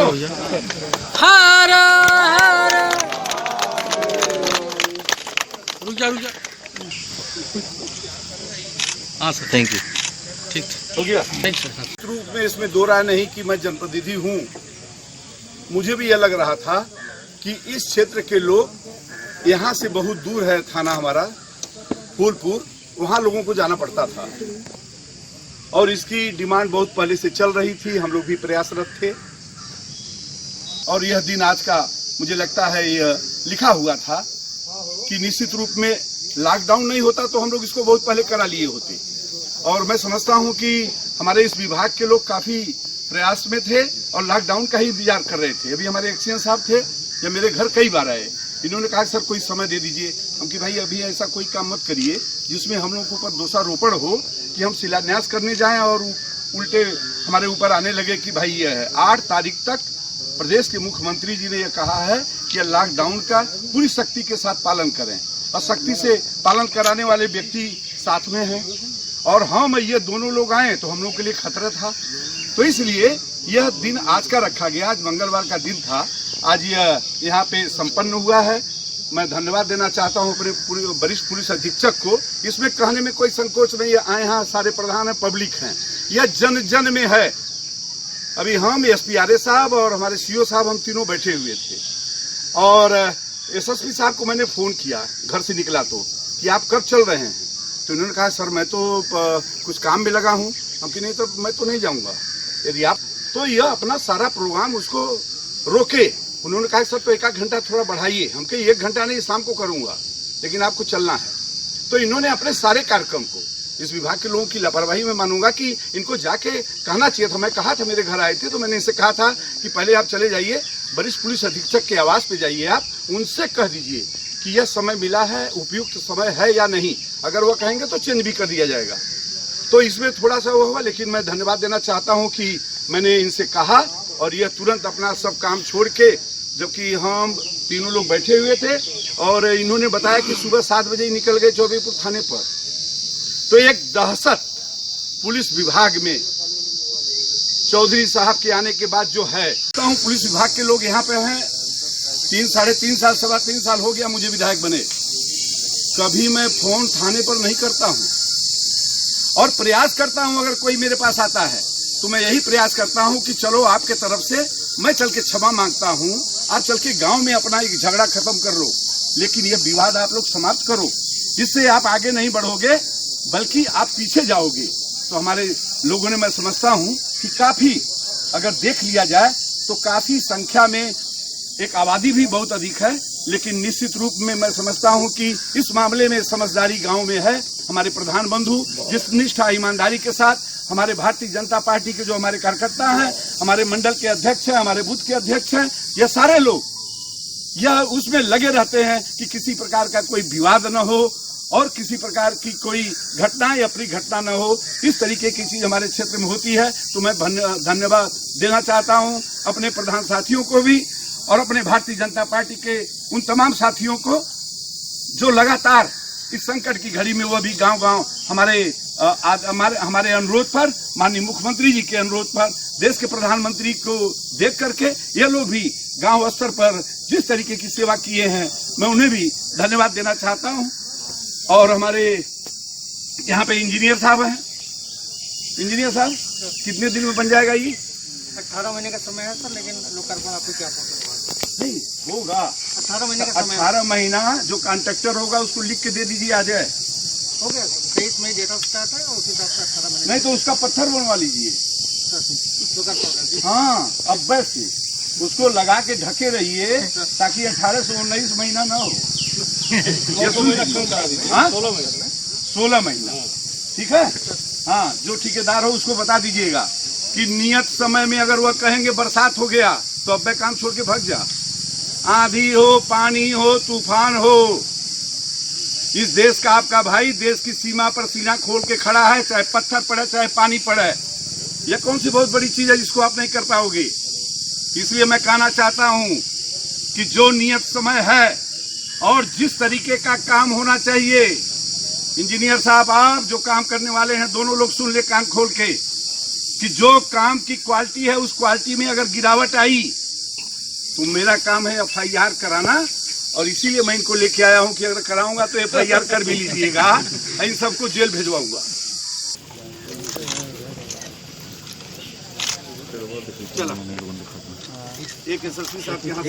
रुक जा हाँ सर थैंक यू। ठीक हो गया। Thank sir. रूप में इसमें दो राय नहीं कि मैं जनप्रतिनिधि हूँ। मुझे भी यह लग रहा था कि इस क्षेत्र के लोग यहाँ से बहुत दूर है थाना हमारा फूलपुर, वहाँ लोगों को जाना पड़ता था और इसकी डिमांड बहुत पहले से चल रही थी। हम लोग भी प्रयासरत थे और यह दिन आज का मुझे लगता है यह लिखा हुआ था कि निश्चित रूप में लॉकडाउन नहीं होता तो हम लोग इसको बहुत पहले करा लिए होते। और मैं समझता हूं कि हमारे इस विभाग के लोग काफी प्रयास में थे और लॉकडाउन का ही इंतजार कर रहे थे। अभी हमारे एक्सीएन साहब थे या मेरे घर कई बार आए, इन्होंने कहा सर कोई समय दे दीजिए। हम कि भाई अभी ऐसा कोई काम मत करिए जिसमें हम लोगों के ऊपर दोषारोपण हो कि हम शिलान्यास करने जाएं और उल्टे हमारे ऊपर आने लगे कि भाई यह है। 8 तारीख तक प्रदेश के मुख्यमंत्री जी ने यह कहा है कि लॉकडाउन का पूरी सख्ती के साथ पालन करें और सख्ती से पालन कराने वाले व्यक्ति साथ में हैं और हम ये दोनों लोग आए तो हम लोग के लिए खतरा था। तो इसलिए यह दिन आज का रखा गया। आज मंगलवार का दिन था, आज यह यहाँ पे संपन्न हुआ है। मैं धन्यवाद देना चाहता हूँ अपने वरिष्ठ पुलिस अधीक्षक को। इसमें कहने में कोई संकोच नहीं है। आए यहाँ सारे प्रधान है, पब्लिक हैं, यह जन जन में है। अभी हम एसपी साहब और हमारे सीओ साहब हम तीनों बैठे हुए थे और एसएसपी साहब को मैंने फोन किया घर से निकला तो कि आप कब चल रहे हैं, तो उन्होंने कहा सर मैं तो कुछ काम में लगा हूँ। हम कि नहीं तो मैं तो नहीं जाऊँगा, यदि आप तो यह अपना सारा प्रोग्राम उसको रोके। उन्होंने कहा सर तो 1 घंटा थोड़ा बढ़ाइए। हम कहे 1 घंटा नहीं, शाम को करूँगा, लेकिन आपको चलना है। तो इन्होंने अपने सारे कार्यक्रम को इस विभाग के लोगों की लापरवाही में मानूंगा कि इनको जाके कहना चाहिए था। मैं कहा था, मेरे घर आए थे तो मैंने इनसे कहा था कि पहले आप चले जाइए वरिष्ठ पुलिस अधीक्षक के आवास पे जाइए, आप उनसे कह दीजिए कि यह समय मिला है, उपयुक्त समय है या नहीं। अगर वह कहेंगे तो चेंज भी कर दिया जाएगा। तो इसमें थोड़ा सा वो हुआ, लेकिन मैं धन्यवाद देना चाहता हूँ कि मैंने इनसे कहा और यह तुरंत अपना सब काम छोड़ के, जबकि हम तीनों लोग बैठे हुए थे और इन्होंने बताया कि सुबह 7 बजे ही निकल गए चौबेपुर थाने पर। तो एक दहशत पुलिस विभाग में चौधरी साहब के आने के बाद जो है, तो पुलिस विभाग के लोग यहाँ पे हैं 3 साढ़े 3 साल 3.25 साल हो गया मुझे विधायक बने। कभी मैं फोन थाने पर नहीं करता हूँ और प्रयास करता हूँ अगर कोई मेरे पास आता है तो मैं यही प्रयास करता हूँ कि चलो आपके तरफ से मैं चल के क्षमा मांगता हूँ, आप चल के गाँव में अपना एक झगड़ा खत्म कर लो, लेकिन यह विवाद आप लोग समाप्त करो। इससे आप आगे नहीं बढ़ोगे बल्कि आप पीछे जाओगे। तो हमारे लोगों ने, मैं समझता हूं कि काफी अगर देख लिया जाए तो काफी संख्या में एक आबादी भी बहुत अधिक है, लेकिन निश्चित रूप में मैं समझता हूं कि इस मामले में समझदारी गांव में है। हमारे प्रधान बंधु जिस निष्ठा ईमानदारी के साथ, हमारे भारतीय जनता पार्टी के जो हमारे कार्यकर्ता हैं, हमारे मंडल के अध्यक्ष हैं, हमारे बूथ के अध्यक्ष हैं, यह सारे लोग यह उसमें लगे रहते हैं कि किसी प्रकार का कोई विवाद न हो और किसी प्रकार की कोई घटना या अप्रिय घटना न हो। इस तरीके की चीज हमारे क्षेत्र में होती है। तो मैं धन्यवाद देना चाहता हूं अपने प्रधान साथियों को भी और अपने भारतीय जनता पार्टी के उन तमाम साथियों को जो लगातार इस संकट की घड़ी में वह भी गांव-गांव हमारे अनुरोध पर, माननीय मुख्यमंत्री जी के अनुरोध पर, देश के प्रधानमंत्री को देख करके ये लोग भी गांव स्तर पर जिस तरीके की सेवा किए हैं, मैं उन्हें भी धन्यवाद देना चाहता हूं। और हमारे यहाँ पे इंजीनियर साहब हैं। इंजीनियर साहब, कितने दिन में बन जाएगा ये? 18 महीने का समय है सर, लेकिन लोकार्पण आपको क्या नहीं होगा। 18 महीने का समय। 18 महीना जो कॉन्ट्रैक्टर होगा उसको लिख के दे दीजिए, आ जाए। हो गया 23 मई डेट ऑफ स्टार्ट है और उसी हिसाब से 18 महीने। नहीं तो उसका पत्थर बनवा लीजिए। लोकार्पण हाँ, अब बस उसको लगा के ढके रहिए ताकि 18 से 19 महीना ना हो। 16 महीना, ठीक है। हाँ, जो ठेकेदार हो उसको बता दीजिएगा कि नियत समय में अगर वह कहेंगे बरसात हो गया तो अब काम छोड़ के भाग जा। आंधी हो, पानी हो, तूफान हो, इस देश का आपका भाई देश की सीमा पर सीना खोल के खड़ा है, चाहे पत्थर पड़े चाहे पानी पड़े। यह कौन सी बहुत बड़ी चीज है जिसको आप नहीं कर पाओगे। इसलिए मैं कहना चाहता हूं कि जो नियत समय है और जिस तरीके का काम होना चाहिए, इंजीनियर साहब आप जो काम करने वाले हैं दोनों लोग सुन ले कान खोल के, कि जो काम की क्वालिटी है उस क्वालिटी में अगर गिरावट आई तो मेरा काम है FIR कराना, और इसीलिए मैं इनको लेके आया हूं कि अगर कराऊंगा तो FIR कर भी लीजिएगा, इन सबको जेल भेजवाऊंगा। चला एक SSP साहब के यहाँ